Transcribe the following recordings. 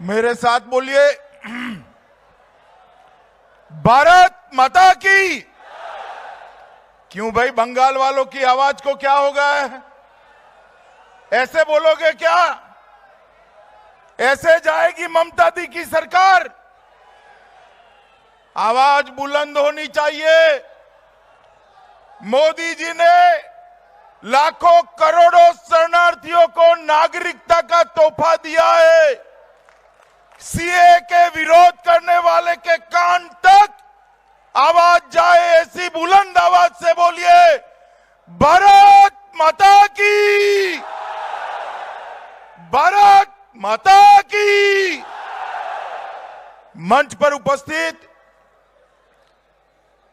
मेरे साथ बोलिए, भारत माता की। क्यों भाई, बंगाल वालों की आवाज को क्या हो गया है? ऐसे बोलोगे क्या? ऐसे जाएगी ममता दी की सरकार? आवाज बुलंद होनी चाहिए। मोदी जी ने लाखों करोड़ों शरणार्थियों को नागरिकता का तोहफा दिया है। सीए के विरोध करने वाले के कान तक आवाज जाए, ऐसी बुलंद आवाज से बोलिए, भारत माता की, भारत माता की। मंच पर उपस्थित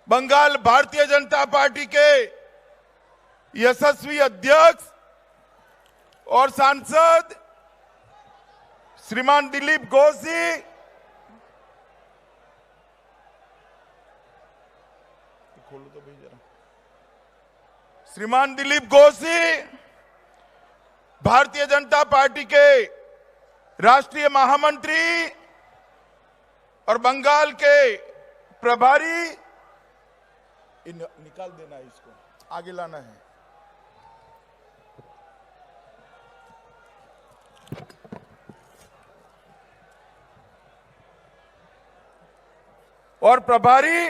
बंगाल भारतीय जनता पार्टी के यशस्वी अध्यक्ष और सांसद श्रीमान दिलीप घोष जी, खोलो तो भाई जरा। श्रीमान दिलीप घोष जी भारतीय जनता पार्टी के राष्ट्रीय महामंत्री और बंगाल के प्रभारी, निकाल देना है, इसको आगे लाना है। और प्रभारी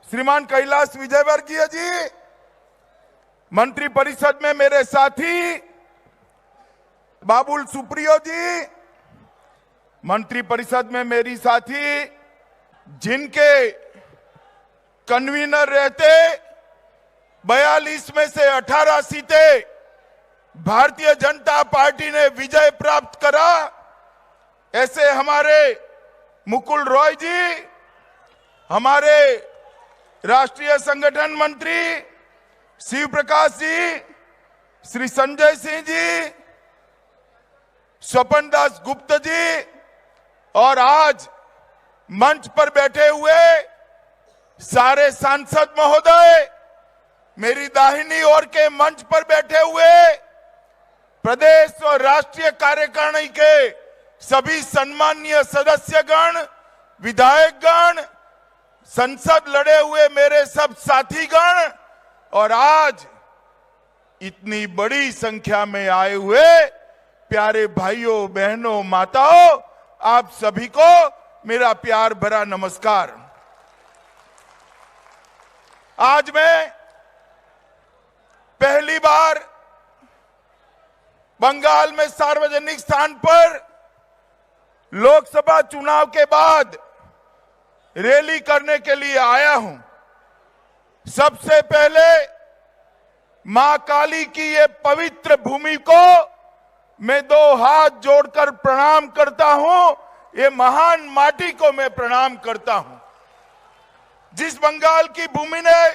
श्रीमान कैलाश विजयवर्गीय जी, मंत्री परिषद में मेरे साथी बाबुल सुप्रियो जी, मंत्री परिषद में मेरी साथी, जिनके कन्वीनर रहते 42 में से 18 सीटें भारतीय जनता पार्टी ने विजय प्राप्त करा, ऐसे हमारे मुकुल रॉय जी, हमारे राष्ट्रीय संगठन मंत्री शिव प्रकाश जी, श्री संजय सिंह जी, स्वपन दास गुप्त जी, और आज मंच पर बैठे हुए सारे सांसद महोदय, मेरी दाहिनी ओर के मंच पर बैठे हुए प्रदेश और राष्ट्रीय कार्यकारिणी के सभी सम्माननीय सदस्यगण, विधायकगण, संसद लड़े हुए मेरे सब साथीगण, और आज इतनी बड़ी संख्या में आए हुए प्यारे भाइयों बहनों माताओं, आप सभी को मेरा प्यार भरा नमस्कार। आज मैं पहली बार बंगाल में सार्वजनिक स्थान पर लोकसभा चुनाव के बाद रैली करने के लिए आया हूं। सबसे पहले मां काली की ये पवित्र भूमि को मैं दो हाथ जोड़कर प्रणाम करता हूं। ये महान माटी को मैं प्रणाम करता हूं, जिस बंगाल की भूमि ने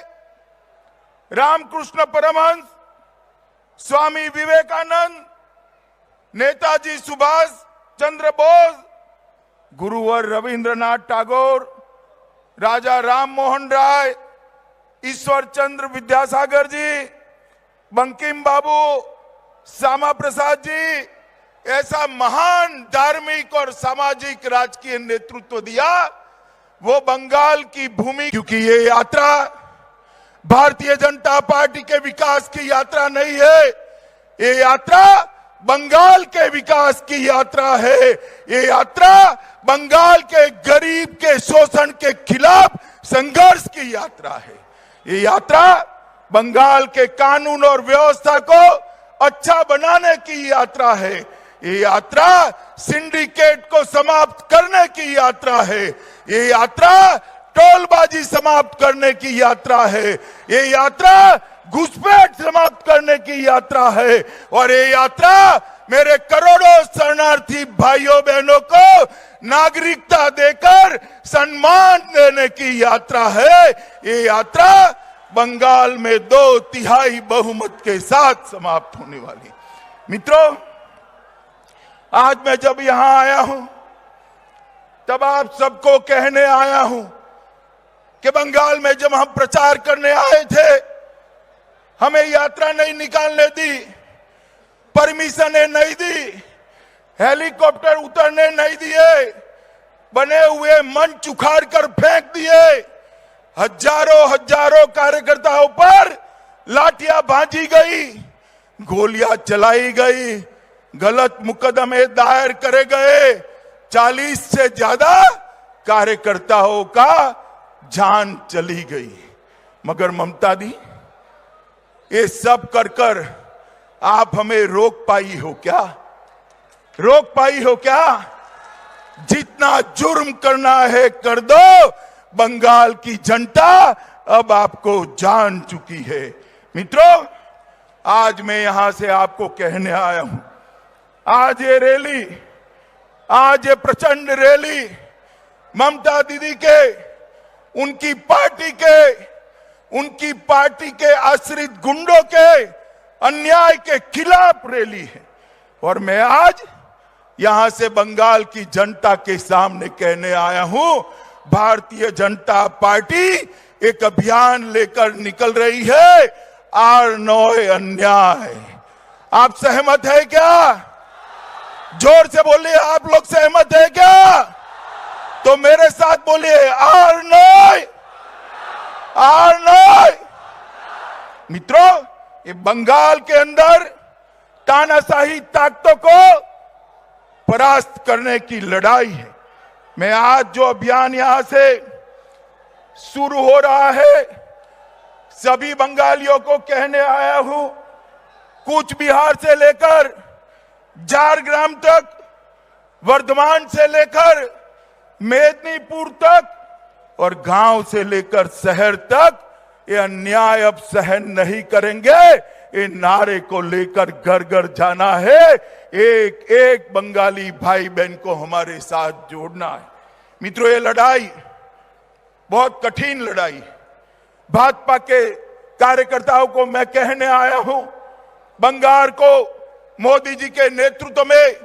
रामकृष्ण परमहंस, स्वामी विवेकानंद, नेताजी सुभाष चंद्र बोस, गुरुवर रविंद्रनाथ टैगोर, राजा राम मोहन राय, ईश्वर चंद्र विद्यासागर जी, बंकिम बाबू, श्यामा प्रसाद जी, ऐसा महान धार्मिक और सामाजिक राजकीय नेतृत्व दिया, वो बंगाल की भूमि। क्योंकि ये यात्रा भारतीय जनता पार्टी के विकास की यात्रा नहीं है, ये यात्रा बंगाल के विकास की यात्रा है। ये यात्रा बंगाल के गरीब के शोषण के खिलाफ संघर्ष की यात्रा है। ये यात्रा बंगाल के कानून और व्यवस्था को अच्छा बनाने की यात्रा है। ये यात्रा सिंडिकेट को समाप्त करने की यात्रा है। ये यात्रा टोलबाजी समाप्त करने की यात्रा है। ये यात्रा घुसपैठ समाप्त करने की यात्रा है। और ये यात्रा मेरे करोड़ों शरणार्थी भाइयों बहनों को नागरिकता देकर सम्मान देने की यात्रा है। ये यात्रा बंगाल में 2/3 बहुमत के साथ समाप्त होने वाली। मित्रों, आज मैं जब यहां आया हूं, तब आप सबको कहने आया हूं कि बंगाल में जब हम प्रचार करने आए थे, हमें यात्रा नहीं निकालने दी, परमिशन नहीं दी, हेलीकॉप्टर उतरने नहीं दिए, बने हुए मंच उखाड़ कर फेंक दिए, हजारों हजारों कार्यकर्ताओं पर लाठियां भांजी गई, गोलियां चलाई गई, गलत मुकदमे दायर करे गए, 40 से ज्यादा कार्यकर्ताओं का जान चली गई। मगर ममता दी, ये सब कर कर आप हमें रोक पाई हो क्या? रोक पाई हो क्या? जितना जुर्म करना है कर दो, बंगाल की जनता अब आपको जान चुकी है। मित्रों, आज मैं यहां से आपको कहने आया हूं, आज ये रैली, आज ये प्रचंड रैली ममता दीदी के, उनकी पार्टी के आश्रित गुंडों के अन्याय के खिलाफ रैली है। और मैं आज यहां से बंगाल की जनता के सामने कहने आया हूं, भारतीय जनता पार्टी एक अभियान लेकर निकल रही है, R9 अन्याय। आप सहमत है क्या? जोर से बोलिए, आप लोग सहमत है क्या? तो मेरे साथ बोलिए, R9 R9। मित्रों, ये बंगाल के अंदर तानाशाही ताकतों को परास्त करने की लड़ाई है। मैं आज जो अभियान यहां से शुरू हो रहा है, सभी बंगालियों को कहने आया हूं, कूच बिहार से लेकर झारग्राम तक, वर्धमान से लेकर मेदिनीपुर तक और गांव से लेकर शहर तक ये अन्याय अब सहन नहीं करेंगे। ये नारे को लेकर घर घर जाना है, एक एक बंगाली भाई बहन को हमारे साथ जोड़ना है। मित्रों, ये लड़ाई बहुत कठिन लड़ाई। भाजपा के कार्यकर्ताओं को मैं कहने आया हूं, बंगाल को मोदी जी के नेतृत्व में